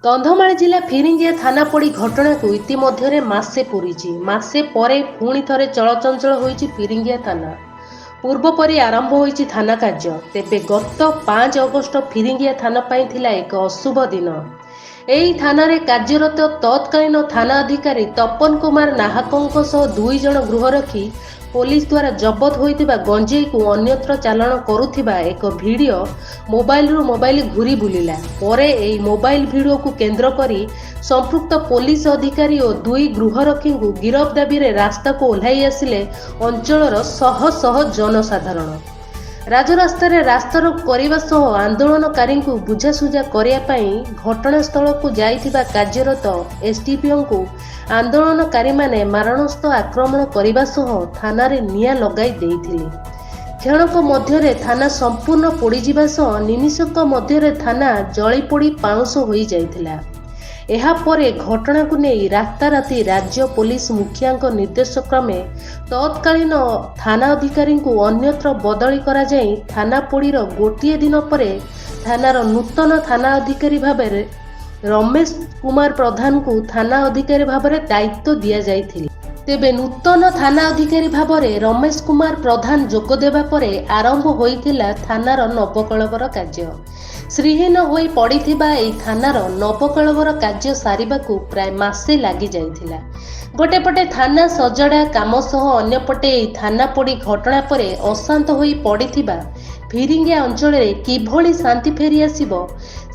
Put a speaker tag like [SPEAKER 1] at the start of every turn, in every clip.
[SPEAKER 1] କନ୍ଧମାଳ ଜିଲ୍ଲା ଫିରିଙ୍ଗିଆ ଥାନା ପୋଡ଼ି ଘଟଣାକୁ ଇତିମଧ୍ୟରେ ମାସେ ପୂରିଛି। ମାସେ ପରେ ପୁଣି ଥରେ ଚଳଚଞ୍ଚଳ ହୋଇଛି ଫିରିଙ୍ଗିଆ ଥାନା। ପୂର୍ବ ପରି ଆରମ୍ଭ ହୋଇଛି ଥାନା କାର୍ଯ୍ୟ। ତେବେ ଗତ 5 ଅଗଷ୍ଟ ଫିରିଙ୍ଗିଆ ଥାନା ପାଇଁ ଥିଲା ଏକ ଅଶୁଭ ଦିନ। ଏହି ଥାନାରେ କାର୍ଯ୍ୟରତ ତତ୍କାଳୀନ ଥାନା ଅଧିକାରୀ ତପନ କୁମାର ନାହାକଙ୍କ ସହ 2 ଜଣ ଗୃହରକ୍ଷୀ ପୋଲିସ ଦ୍ୱାରା ଜବତ ହୋଇଥିବା ଗଞ୍ଜେଇକୁ ଅନ୍ୟତ୍ର ଚାଲାଣ କରୁଥିବା ଏକ ଭିଡ଼ିଓ ମୋବାଇଲ ଘୁରି ବୁଲିଲା। ପରେ ଏହି ମୋବାଇଲ ଭିଡ଼ିଓକୁ କେନ୍ଦ୍ର କରି ସମ୍ପୃକ୍ତ ପୋଲିସ ଅଧିକାରୀ ଓ 2 ଗୃହରକ୍ଷୀଙ୍କୁ ଗିରଫ ଦାବିରେ ରାସ୍ତାକୁ ଓହ୍ଲାଇ ଆସିଲେ ଅଞ୍ଚଳର ଶହ ଶହ ଜନସାଧାରଣ। ରାଜରାସ୍ତାରେ ରାସ୍ତାରୋକ କରିବା ସହ ଆନ୍ଦୋଳନକାରୀଙ୍କୁ ବୁଝାସୁଝା କରିବା ପାଇଁ ଘଟଣାସ୍ଥଳକୁ ଯାଇଥିବା କାର୍ଯ୍ୟରତ ଏସ୍ଡିପିଓଙ୍କୁ ଆନ୍ଦୋଳନକାରୀମାନେ ମାରଣାସ୍ତ୍ର ଆକ୍ରମଣ କରିବା ସହ ଥାନାରେ ନିଆଁ ଲଗାଇ ଦେଇଥିଲେ। କ୍ଷଣକ ମଧ୍ୟରେ ଥାନା ସମ୍ପୂର୍ଣ୍ଣ ପୋଡ଼ିଯିବା ସହ ନିମିଷକ ମଧ୍ୟରେ ଥାନା ଜଳିପୋଡ଼ି ପାଉଁଶ ହୋଇଯାଇଥିଲା। ଏହାପରେ ଘଟଣାକୁ ନେଇ ରାତାରାତି ରାଜ୍ୟ ପୋଲିସ ମୁଖିଆଙ୍କ ନିର୍ଦ୍ଦେଶ କ୍ରମେ ତତ୍କାଳୀନ ଥାନା ଅଧିକାରୀଙ୍କୁ ଅନ୍ୟତ୍ର ବଦଳି କରାଯାଇ ଥାନା ପୋଡ଼ିର ଗୋଟିଏ ଦିନ ପରେ ଥାନାର ନୂତନ ଥାନା ଅଧିକାରୀ ଭାବରେ ରମେଶ କୁମାର ପ୍ରଧାନଙ୍କୁ ଥାନା ଅଧିକାରୀ ଭାବରେ ଦାୟିତ୍ୱ ଦିଆଯାଇଥିଲା। ତେବେ ନୂତନ ଥାନା ଅଧିକାରୀ ଭାବରେ ରମେଶ କୁମାର ପ୍ରଧାନ ଯୋଗ ଦେବା ପରେ ଆରମ୍ଭ ହୋଇଥିଲା ଥାନାର ନବକଳେବର କାର୍ଯ୍ୟ। ଶ୍ରୀହୀନ ହୋଇ ପଡ଼ିଥିବା ଏହି ଥାନାର ନବକଳେବର କାର୍ଯ୍ୟ ସାରିବାକୁ ପ୍ରାୟ ମାସେ ଲାଗିଯାଇଥିଲା। ଗୋଟେପଟେ ଥାନା ସଜଡ଼ା କାମ ସହ ଅନ୍ୟପଟେ ଏହି ଥାନା ପୋଡ଼ି ଘଟଣା ପରେ ଅଶାନ୍ତ ହୋଇ ପଡ଼ିଥିବା ଫିରିଙ୍ଗିଆ ଅଞ୍ଚଳରେ କିଭଳି ଶାନ୍ତି ଫେରିଆସିବ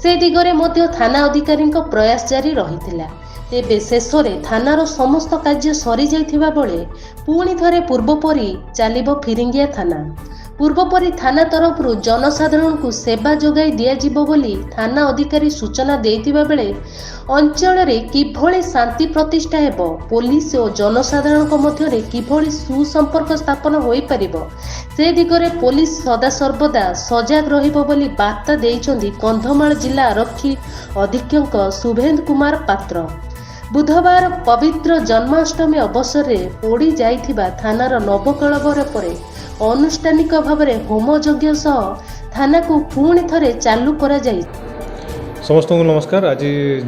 [SPEAKER 1] ସେ ଦିଗରେ ମଧ୍ୟ ଥାନା ଅଧିକାରୀଙ୍କ ପ୍ରୟାସ ଜାରି ରହିଥିଲା। ତେବେ ଶେଷରେ ଥାନାର ସମସ୍ତ କାର୍ଯ୍ୟ ସରିଯାଇଥିବା ବେଳେ ପୁଣି ଥରେ ପୂର୍ବ ପରି ଚାଲିବ ଫିରିଙ୍ଗିଆ ଥାନା। ପୂର୍ବପରି ଥାନା ତରଫରୁ ଜନସାଧାରଣଙ୍କୁ ସେବା ଯୋଗାଇ ଦିଆଯିବ ବୋଲି ଥାନା ଅଧିକାରୀ ସୂଚନା ଦେଇଥିବା ବେଳେ ଅଞ୍ଚଳରେ କିଭଳି ଶାନ୍ତି ପ୍ରତିଷ୍ଠା ହେବ, ପୋଲିସ ଓ ଜନସାଧାରଣଙ୍କ ମଧ୍ୟରେ କିଭଳି ସୁସମ୍ପର୍କ ସ୍ଥାପନ ହୋଇପାରିବ ସେ ଦିଗରେ ପୋଲିସ ସଦାସର୍ବଦା ସଜାଗ ରହିବ ବୋଲି ବାର୍ତ୍ତା ଦେଇଛନ୍ତି କନ୍ଧମାଳ ଜିଲ୍ଲା ଆରକ୍ଷୀ ଅଧୀକ୍ଷକ ଶୁଭେନ୍ଦୁ କୁମାର ପାତ୍ର। ବୁଧବାର ପବିତ୍ର ଜନ୍ମାଷ୍ଟମୀ ଅବସରରେ ପୋଡ଼ି ଯାଇଥିବା ଥାନାର ନବକଳେବର ପରେ ଅନୁଷ୍ଠାନିକ ଭାବରେ ହୋମ ଯଜ୍ଞ ସହ ଥାନାକୁ ପୁଣି ଥରେ ଚାଲୁ କରାଯାଇଛି।
[SPEAKER 2] समस्त को नमस्कार। आज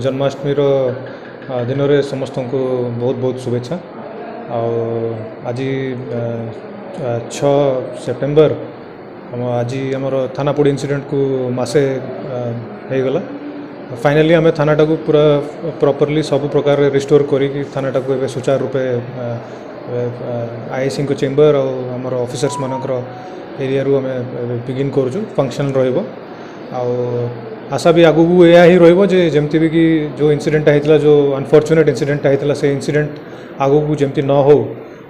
[SPEAKER 2] जन्माष्टमी दिन में समस्त को बहुत बहुत शुभेच्छा। आज 6 सेप्टेम्बर आज आमर थाना पोड़ी इंसिडेंट को मसे होगला। फाइनाली आम थानाटा को पूरा प्रॉपरली सब प्रकार रिस्टोर करी थानाटा को ए सुचारू रूपे आईएससी को चेम्बर और आमर ऑफिसर्स मानकर एरिया रू आम बिगिन करूँ फंक्शन रहिबो। आशा भी आगू या ही रही जमती भी कि जो इंसिडेंट होता जो अनफॉर्चुनेट इंसिडेंट होता से इंसिडेंट आगू को जमती न हो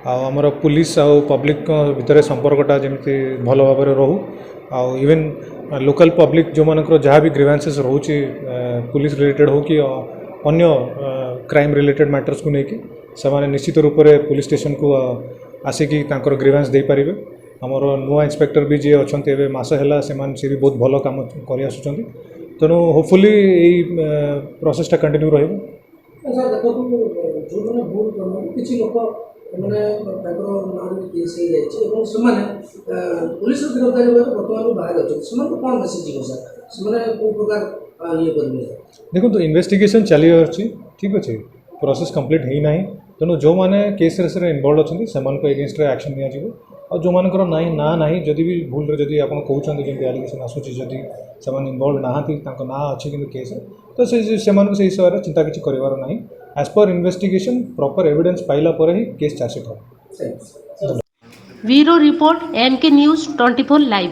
[SPEAKER 2] आमर पुलिस आ पब्लिक भितर संपर्कटा जमती भल भाव रहू इवन लोकल पब्लिक जो मानकर जहाँ भी ग्रीवेंसेस रोचे पुलिस रिलेटेड हो कि अन्य क्राइम रिलेटेड मैटर्स को लेकिन से निश्चित रूप से पुलिस स्टेशन को आसिक ग्रीवेंस दे पारे। आमर नुआ इंस्पेक्टर भी जी अच्छा ए मस है से भी बहुत भल कम कर आसुँच तेणु होपफुली यही प्रोसेसटा कंटिन्यू रही। देखो तो इन्वेस्टिगेशन चली ठीक अच्छे प्रोसेस कंप्लीट ही ना तेणु जो मैंने केस इनवॉल्व अच्छे से एगेन्स्ट एक्शन नि और जो मानकर नहीं ना नहीं जदि भी भूल जदि आप कहते जमी एलिगेशन आसूँ जदि से इनवॉल्व ना ना अच्छे कि केस तो से हिसाब से चिंता किसी करार ना as per investigation proper evidence पाइला पर ही केस चार्जशीट हो।
[SPEAKER 1] Bureau report NK news 24 live.